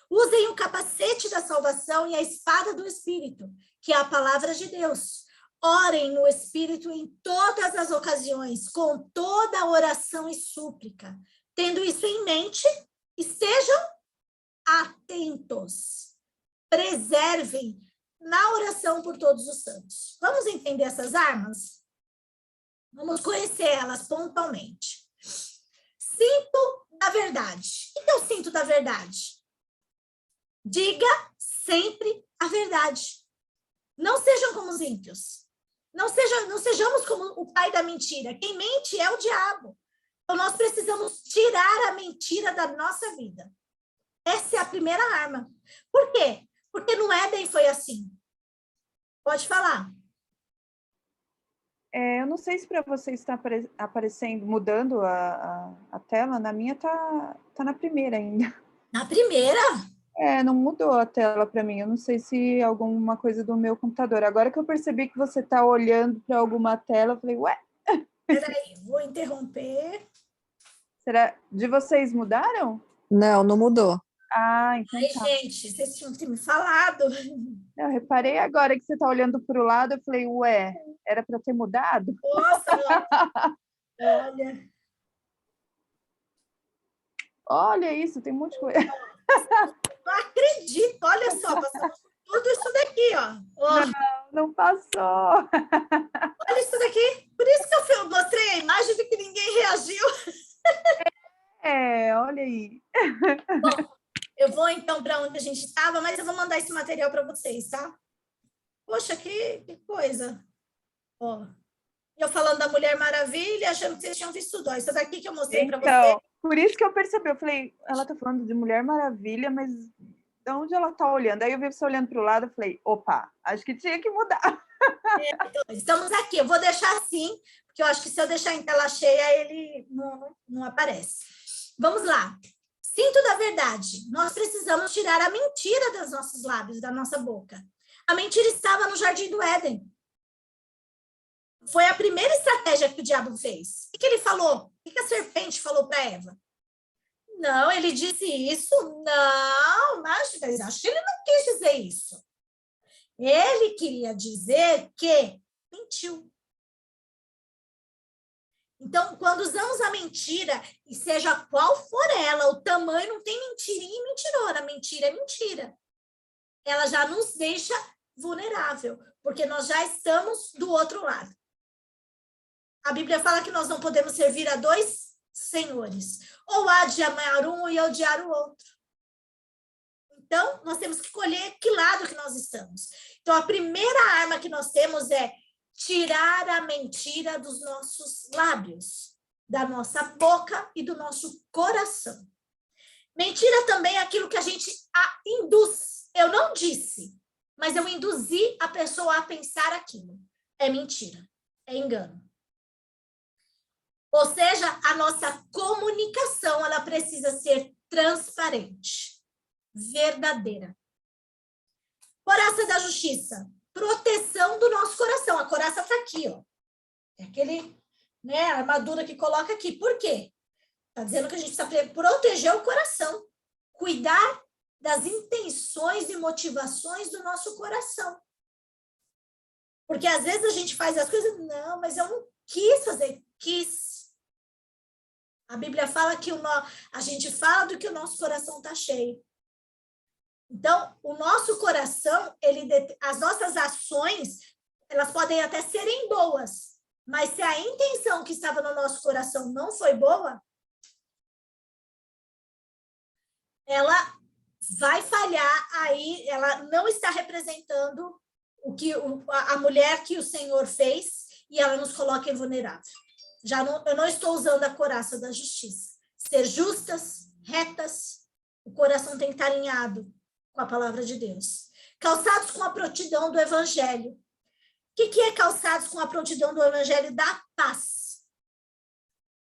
Speaker 1: Usem o capacete da salvação e a espada do Espírito, que é a palavra de Deus. Orem no Espírito em todas as ocasiões, com toda oração e súplica. Tendo isso em mente, estejam atentos. Preservem na oração por todos os santos. Vamos entender essas armas? Vamos conhecer elas pontualmente. Cinto da verdade. O que é o cinto da verdade? Diga sempre a verdade. Não sejam como os ímpios. Não sejamos como o pai da mentira. Quem mente é o diabo. Então, nós precisamos tirar a mentira da nossa vida. Essa é a primeira arma. Por quê? Porque no Éden foi assim. Pode falar.
Speaker 4: Eu não sei se para você está aparecendo, mudando a tela. Na minha tá na primeira ainda.
Speaker 1: Na primeira?
Speaker 4: Não mudou a tela para mim. Eu não sei se é alguma coisa do meu computador. Agora que eu percebi que você está olhando para alguma tela, eu falei, ué?
Speaker 1: Peraí, vou interromper.
Speaker 4: Será? De vocês mudaram?
Speaker 3: Não, não mudou.
Speaker 4: Então
Speaker 1: Ai,
Speaker 4: tá.
Speaker 1: gente, vocês tinham que ter me falado.
Speaker 4: Eu reparei agora que você está olhando para o lado, eu falei, ué, era para ter mudado?
Speaker 1: Nossa, olha.
Speaker 4: Olha isso, tem um monte de coisa.
Speaker 1: Não acredito, olha só, passamos tudo isso daqui, ó.
Speaker 4: Não passou.
Speaker 1: Olha isso daqui. Por isso que eu mostrei a imagem de que ninguém reagiu.
Speaker 4: Olha aí.
Speaker 1: Bom, eu vou então para onde a gente estava, mas eu vou mandar esse material para vocês, tá? Poxa, que coisa. Ó, eu falando da Mulher Maravilha, achando que vocês tinham visto tudo. Isso daqui que eu mostrei para vocês.
Speaker 4: Por isso que eu percebi, eu falei, ela tá falando de Mulher Maravilha, mas de onde ela tá olhando? Aí eu vi você olhando para o lado, eu falei, opa, acho que tinha que mudar.
Speaker 1: Então, estamos aqui, eu vou deixar assim, porque eu acho que se eu deixar em tela cheia, ele não aparece. Vamos lá. Cinto da verdade. Nós precisamos tirar a mentira dos nossos lábios, da nossa boca. A mentira estava no Jardim do Éden. Foi a primeira estratégia que o diabo fez. O que ele falou? O que a serpente falou para Eva? Não, ele disse isso? Não, mas acho que ele não quis dizer isso. Ele queria dizer que mentiu. Então, quando usamos a mentira, e seja qual for ela, o tamanho, não tem mentirinha e mentirona. Mentira é mentira. Ela já nos deixa vulnerável, porque nós já estamos do outro lado. A Bíblia fala que nós não podemos servir a dois senhores. Ou há de amar um e odiar o outro. Então, nós temos que escolher que lado que nós estamos. Então, a primeira arma que nós temos é tirar a mentira dos nossos lábios, da nossa boca e do nosso coração. Mentira também é aquilo que a gente induz. Eu não disse, mas eu induzi a pessoa a pensar aquilo. É mentira, é engano. Ou seja, a nossa comunicação, ela precisa ser transparente, verdadeira. Coraça da justiça, proteção do nosso coração. A coraça está aqui, ó. É aquele, a armadura que coloca aqui. Por quê? Está dizendo que a gente precisa proteger o coração, cuidar das intenções e motivações do nosso coração. Porque às vezes a gente faz as coisas, não, mas eu não quis fazer, quis. A Bíblia fala que a gente fala do que o nosso coração está cheio. Então, o nosso coração, as nossas ações, elas podem até serem boas, mas se a intenção que estava no nosso coração não foi boa, ela vai falhar, aí ela não está representando a mulher que o Senhor fez e ela nos coloca vulnerável. Eu não estou usando a couraça da justiça. Ser justas, retas, o coração tem que estar alinhado com a palavra de Deus. Calçados com a prontidão do evangelho. O que é calçados com a prontidão do evangelho? Da paz.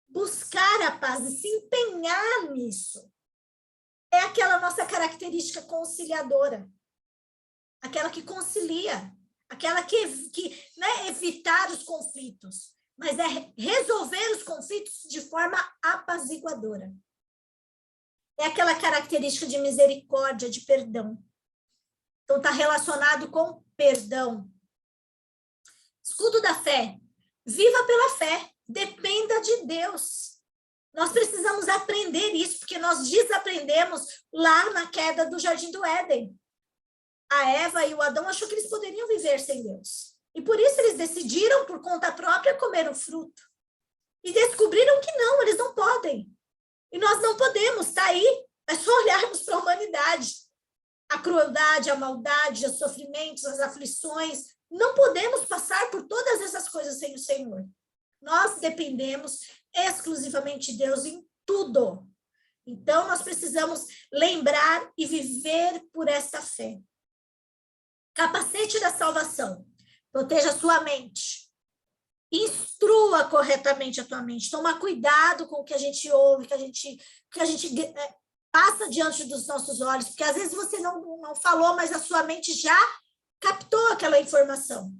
Speaker 1: Buscar a paz e se empenhar nisso. É aquela nossa característica conciliadora. Aquela que concilia. Aquela que não é evitar os conflitos, mas é resolver os conflitos de forma apaziguadora. É aquela característica de misericórdia, de perdão. Então, está relacionado com perdão. Escudo da fé. Viva pela fé. Dependa de Deus. Nós precisamos aprender isso, porque nós desaprendemos lá na queda do Jardim do Éden. A Eva e o Adão achou que eles poderiam viver sem Deus. E por isso eles decidiram, por conta própria, comer o fruto. E descobriram que não, eles não podem. E nós não podemos, está aí. É só olharmos para a humanidade. A crueldade, a maldade, os sofrimentos, as aflições. Não podemos passar por todas essas coisas sem o Senhor. Nós dependemos exclusivamente de Deus em tudo. Então, nós precisamos lembrar e viver por essa fé. Capacete da salvação. Proteja a sua mente. Instrua corretamente a tua mente. Toma cuidado com o que a gente ouve, que a gente passa diante dos nossos olhos, porque às vezes você não falou, mas a sua mente já captou aquela informação.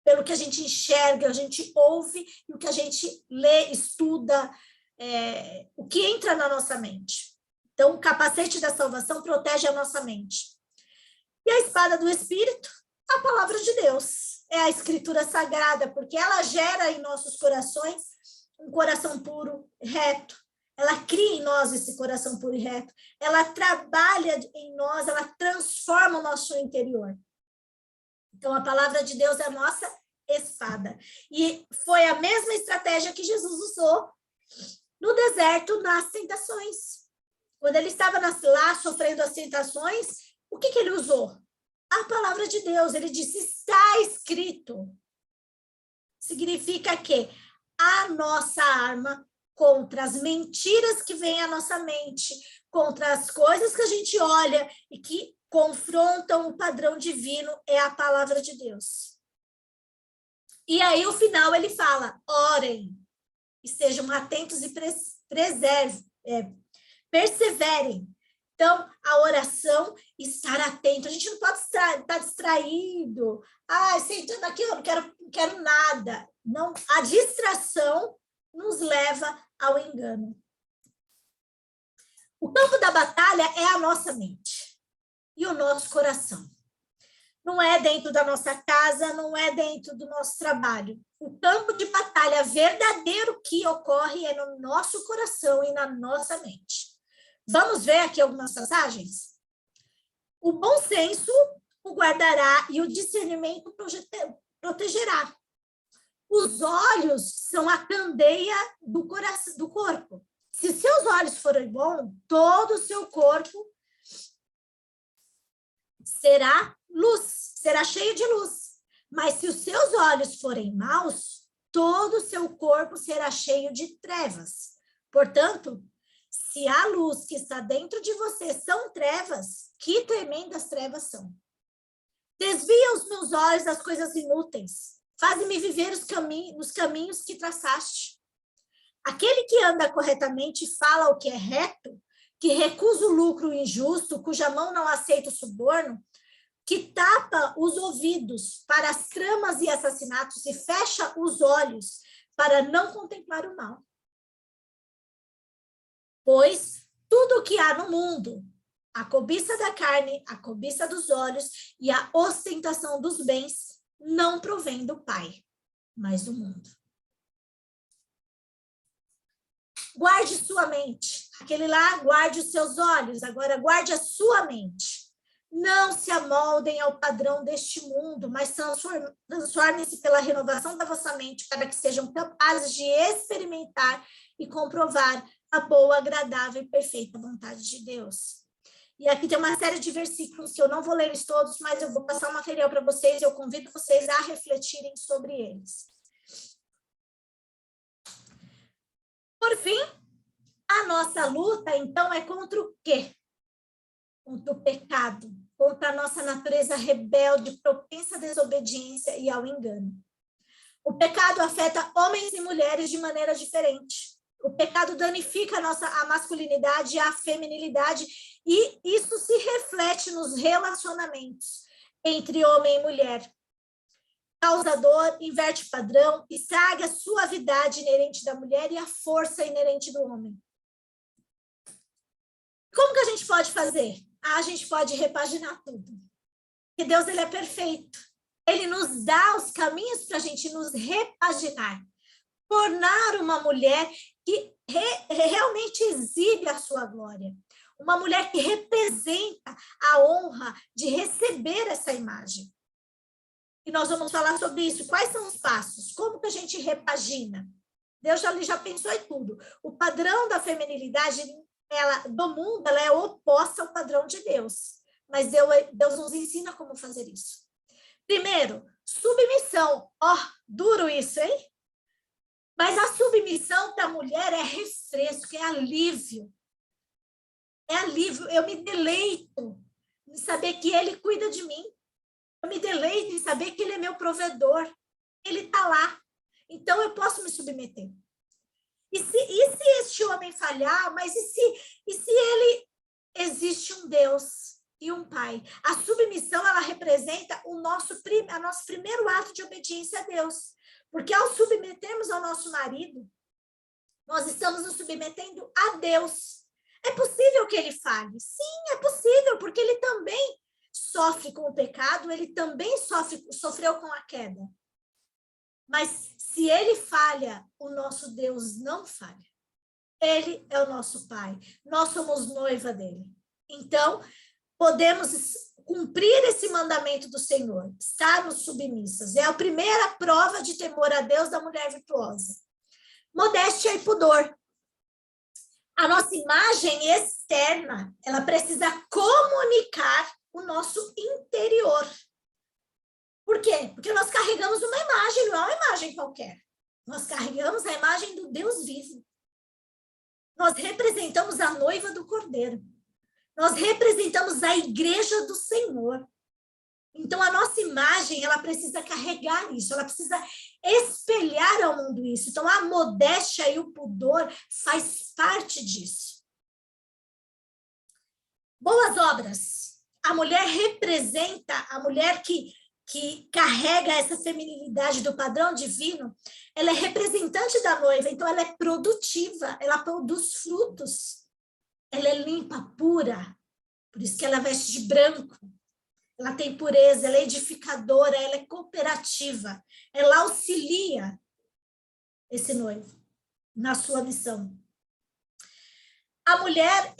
Speaker 1: Pelo que a gente enxerga, a gente ouve, e o que a gente lê, estuda, o que entra na nossa mente. Então, o capacete da salvação protege a nossa mente. E a espada do Espírito, a palavra de Deus. É a escritura sagrada, porque ela gera em nossos corações um coração puro, reto. Ela cria em nós esse coração puro e reto. Ela trabalha em nós, ela transforma o nosso interior. Então, a palavra de Deus é a nossa espada. E foi a mesma estratégia que Jesus usou no deserto, nas tentações. Quando ele estava lá sofrendo as tentações, o que ele usou? A palavra de Deus. Ele disse, está escrito. Significa que a nossa arma contra as mentiras que vêm à nossa mente, contra as coisas que a gente olha e que confrontam o padrão divino, é a palavra de Deus. E aí, o final, ele fala, orem, estejam atentos e perseverem. Então, a oração, estar atento. A gente não pode estar distraído. Sentando aqui, eu não quero nada. Não, a distração nos leva ao engano. O campo da batalha é a nossa mente e o nosso coração. Não é dentro da nossa casa, não é dentro do nosso trabalho. O campo de batalha verdadeiro que ocorre é no nosso coração e na nossa mente. Vamos ver aqui algumas passagens? O bom senso o guardará e o discernimento protegerá. Os olhos são a candeia do corpo. Se seus olhos forem bons, todo o seu corpo será luz, será cheio de luz. Mas se os seus olhos forem maus, todo o seu corpo será cheio de trevas. Portanto, se a luz que está dentro de você são trevas, que tremendas trevas são. Desvia os meus olhos das coisas inúteis. Faz-me viver nos caminhos que traçaste. Aquele que anda corretamente e fala o que é reto, que recusa o lucro injusto, cuja mão não aceita o suborno, que tapa os ouvidos para as tramas e assassinatos e fecha os olhos para não contemplar o mal. Pois tudo o que há no mundo, a cobiça da carne, a cobiça dos olhos e a ostentação dos bens, não provém do Pai, mas do mundo. Guarde sua mente. Aquele lá, guarde os seus olhos. Agora, guarde a sua mente. Não se amoldem ao padrão deste mundo, mas transformem-se pela renovação da vossa mente para que sejam capazes de experimentar e comprovar a boa, agradável e perfeita vontade de Deus. E aqui tem uma série de versículos que eu não vou ler eles todos, mas eu vou passar o material para vocês e eu convido vocês a refletirem sobre eles. Por fim, a nossa luta, então, é contra o quê? Contra o pecado, contra a nossa natureza rebelde, propensa à desobediência e ao engano. O pecado afeta homens e mulheres de maneira diferente. O pecado danifica a masculinidade e a feminilidade, e isso se reflete nos relacionamentos entre homem e mulher. Causa dor, inverte padrão, estraga a suavidade inerente da mulher e a força inerente do homem. Como que a gente pode fazer? A gente pode repaginar tudo. Porque Deus, ele é perfeito. Ele nos dá os caminhos para a gente nos repaginar. Tornar uma mulher que realmente exibe a sua glória. Uma mulher que representa a honra de receber essa imagem. E nós vamos falar sobre isso. Quais são os passos? Como que a gente repagina? Deus já pensou em tudo. O padrão da feminilidade do mundo, ela é oposta ao padrão de Deus. Mas Deus nos ensina como fazer isso. Primeiro, submissão. Duro isso, hein? Mas a submissão para a mulher é refresco, é alívio. É alívio. Eu me deleito em saber que ele cuida de mim. Eu me deleito em saber que ele é meu provedor. Ele está lá. Então, eu posso me submeter. E se este homem falhar, mas e se ele existe um Deus e um Pai? A submissão, ela representa o nosso primeiro ato de obediência a Deus. Porque ao submetermos ao nosso marido, nós estamos nos submetendo a Deus. É possível que ele falhe? Sim, é possível, porque ele também sofre com o pecado, ele também sofreu com a queda. Mas se ele falha, o nosso Deus não falha. Ele é o nosso Pai. Nós somos noiva dele. Então, podemos cumprir esse mandamento do Senhor, estarmos submissas. É a primeira prova de temor a Deus da mulher virtuosa. Modéstia e pudor. A nossa imagem externa, ela precisa comunicar o nosso interior. Por quê? Porque nós carregamos uma imagem, não é uma imagem qualquer. Nós carregamos a imagem do Deus vivo. Nós representamos a noiva do Cordeiro. Nós representamos a igreja do Senhor. Então, a nossa imagem, ela precisa carregar isso, ela precisa espelhar ao mundo isso. Então, a modéstia e o pudor faz parte disso. Boas obras. A mulher representa, a mulher que carrega essa feminilidade do padrão divino, ela é representante da noiva, então ela é produtiva, ela produz frutos. Ela é limpa, pura, por isso que ela veste de branco. Ela tem pureza, ela é edificadora, ela é cooperativa. Ela auxilia esse noivo na sua missão. A mulher,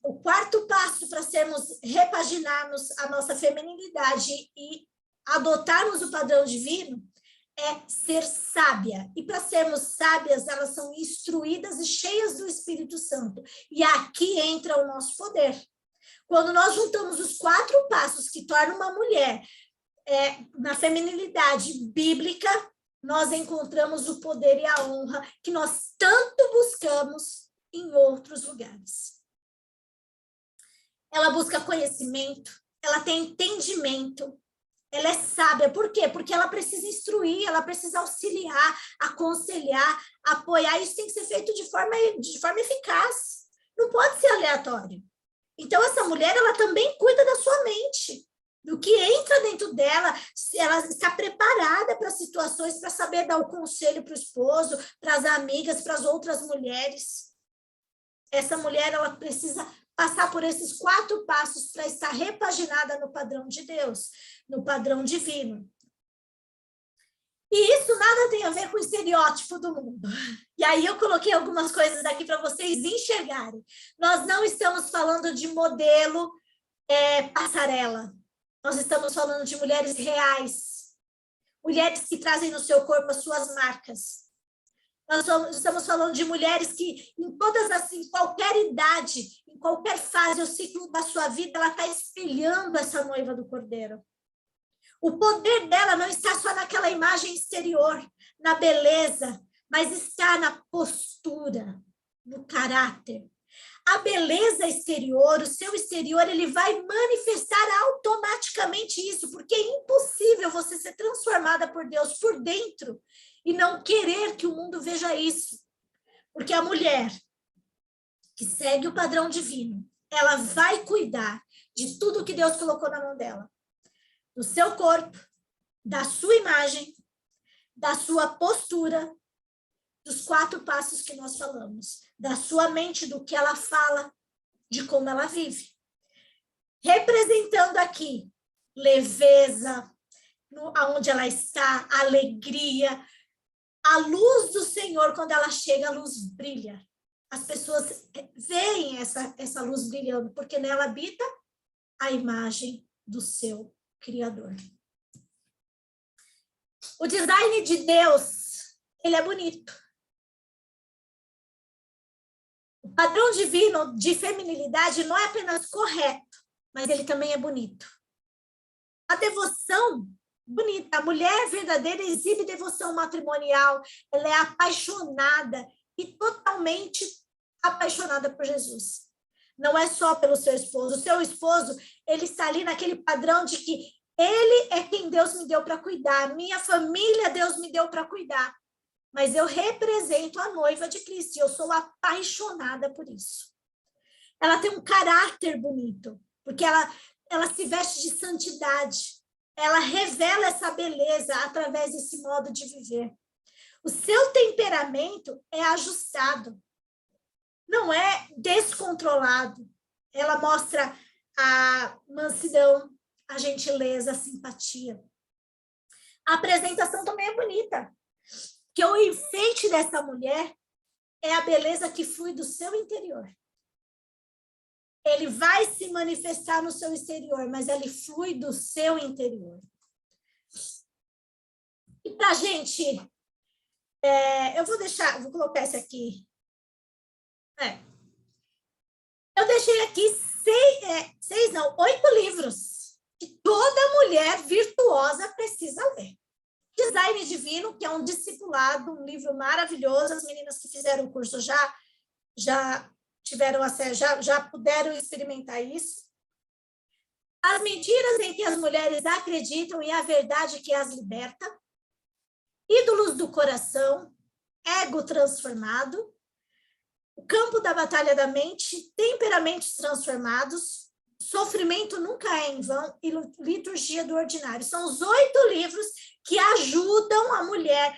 Speaker 1: o quarto passo para repaginarmos a nossa feminilidade e adotarmos o padrão divino é ser sábia. E para sermos sábias, elas são instruídas e cheias do Espírito Santo. E aqui entra o nosso poder. Quando nós juntamos os 4 passos que tornam uma mulher na feminilidade bíblica, nós encontramos o poder e a honra que nós tanto buscamos em outros lugares. Ela busca conhecimento, ela tem entendimento, ela é sábia. Por quê? Porque ela precisa instruir, ela precisa auxiliar, aconselhar, apoiar. Isso tem que ser feito de forma eficaz. Não pode ser aleatório. Então, essa mulher, ela também cuida da sua mente, do que entra dentro dela. Ela está preparada para situações, para saber dar o conselho para o esposo, para as amigas, para as outras mulheres. Essa mulher, ela precisa passar por esses 4 passos para estar repaginada no padrão de Deus, no padrão divino. E isso nada tem a ver com o estereótipo do mundo. E aí eu coloquei algumas coisas aqui para vocês enxergarem. Nós não estamos falando de modelo passarela. Nós estamos falando de mulheres reais. Mulheres que trazem no seu corpo as suas marcas. Nós estamos falando de mulheres que, em qualquer idade, em qualquer fase ou ciclo da sua vida, ela está espelhando essa noiva do Cordeiro. O poder dela não está só naquela imagem exterior, na beleza, mas está na postura, no caráter. A beleza exterior, o seu exterior, ele vai manifestar automaticamente isso, porque é impossível você ser transformada por Deus por dentro e não querer que o mundo veja isso. Porque a mulher que segue o padrão divino, ela vai cuidar de tudo que Deus colocou na mão dela. Do seu corpo, da sua imagem, da sua postura, dos 4 passos que nós falamos, da sua mente, do que ela fala, de como ela vive. Representando aqui leveza, aonde ela está, alegria, a luz do Senhor, quando ela chega, a luz brilha. As pessoas veem essa luz brilhando, porque nela habita a imagem do seu Criador. O design de Deus, ele é bonito. O padrão divino de feminilidade não é apenas correto, mas ele também é bonito. A devoção, bonita. A mulher verdadeira exibe devoção matrimonial. Ela é apaixonada e totalmente apaixonada por Jesus. Não é só pelo seu esposo. O seu esposo, ele está ali naquele padrão de que ele é quem Deus me deu para cuidar. Minha família, Deus me deu para cuidar. Mas eu represento a noiva de Cristo e eu sou apaixonada por isso. Ela tem um caráter bonito, porque ela se veste de santidade. Ela revela essa beleza através desse modo de viver. O seu temperamento é ajustado. Não é descontrolado. Ela mostra a mansidão, a gentileza, a simpatia. A apresentação também é bonita. Que o enfeite dessa mulher é a beleza que flui do seu interior. Ele vai se manifestar no seu exterior, mas ele flui do seu interior. E para a gente, vou colocar esse aqui. Eu deixei aqui 8 livros que toda mulher virtuosa precisa ler. Design Divino, que é um discipulado, um livro maravilhoso. As meninas que fizeram o curso já tiveram acesso, já puderam experimentar isso. As mentiras em que as mulheres acreditam e a verdade que as liberta. Ídolos do coração, ego transformado. O campo da batalha da mente, temperamentos transformados. Sofrimento nunca é em vão e liturgia do ordinário. São os 8 livros que ajudam a mulher,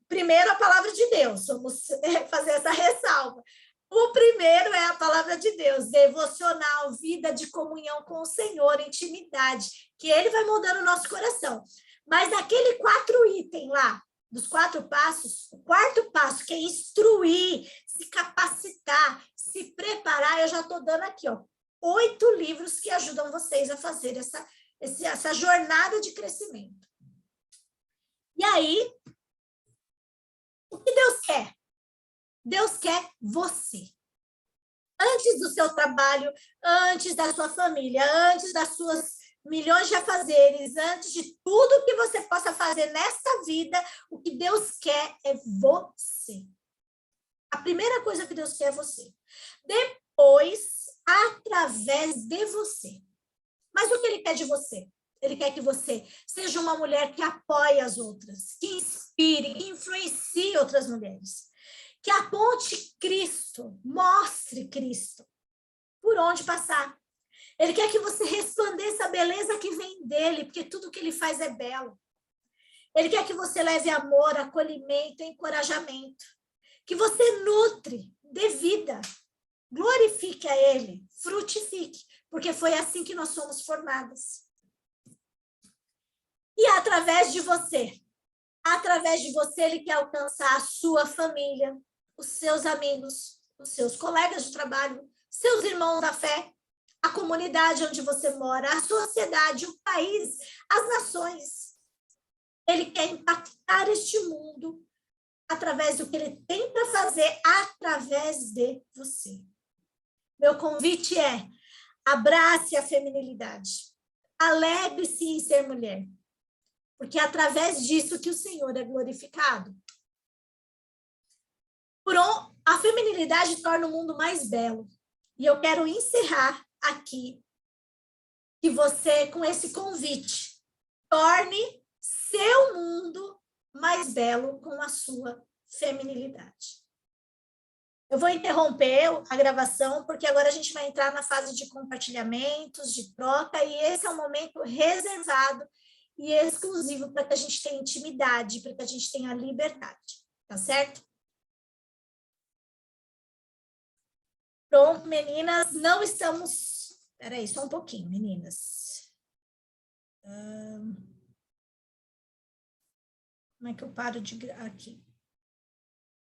Speaker 1: primeiro a palavra de Deus, vamos fazer essa ressalva. O primeiro é a palavra de Deus, devocional, vida de comunhão com o Senhor, intimidade, que ele vai moldando o nosso coração. Mas naquele 4 itens lá, dos 4 passos, o 4º passo, que é instruir, se capacitar, se preparar, eu já estou dando aqui, 8 livros que ajudam vocês a fazer essa jornada de crescimento. E aí, o que Deus quer? Deus quer você. Antes do seu trabalho, antes da sua família, antes das suas milhões de afazeres, antes de tudo que você possa fazer nesta vida, o que Deus quer é você. A primeira coisa que Deus quer é você. Depois, através de você. Mas o que ele quer de você? Ele quer que você seja uma mulher que apoie as outras, que inspire, que influencie outras mulheres, que aponte Cristo, mostre Cristo por onde passar. Ele quer que você resplandeça a beleza que vem dele, porque tudo que ele faz é belo. Ele quer que você leve amor, acolhimento, encorajamento, que você nutre, dê vida, glorifique a ele, frutifique, porque foi assim que nós somos formadas. E através de você, Através de você, ele quer alcançar a sua família, os seus amigos, os seus colegas de trabalho, seus irmãos da fé, a comunidade onde você mora, a sociedade, o país, as nações. Ele quer impactar este mundo através do que ele tem para fazer através de você. Meu convite é: abrace a feminilidade. Alegre-se em ser mulher. Porque é através disso que o Senhor é glorificado. A feminilidade torna o mundo mais belo. E eu quero encerrar aqui que você, com esse convite, torne seu mundo mais belo com a sua feminilidade. Eu vou interromper a gravação, porque agora a gente vai entrar na fase de compartilhamentos, de troca, e esse é um momento reservado e exclusivo para que a gente tenha intimidade, para que a gente tenha liberdade, tá certo? Pronto, meninas, não estamos... Espera aí, só um pouquinho, meninas. Como é que eu paro de... Aqui.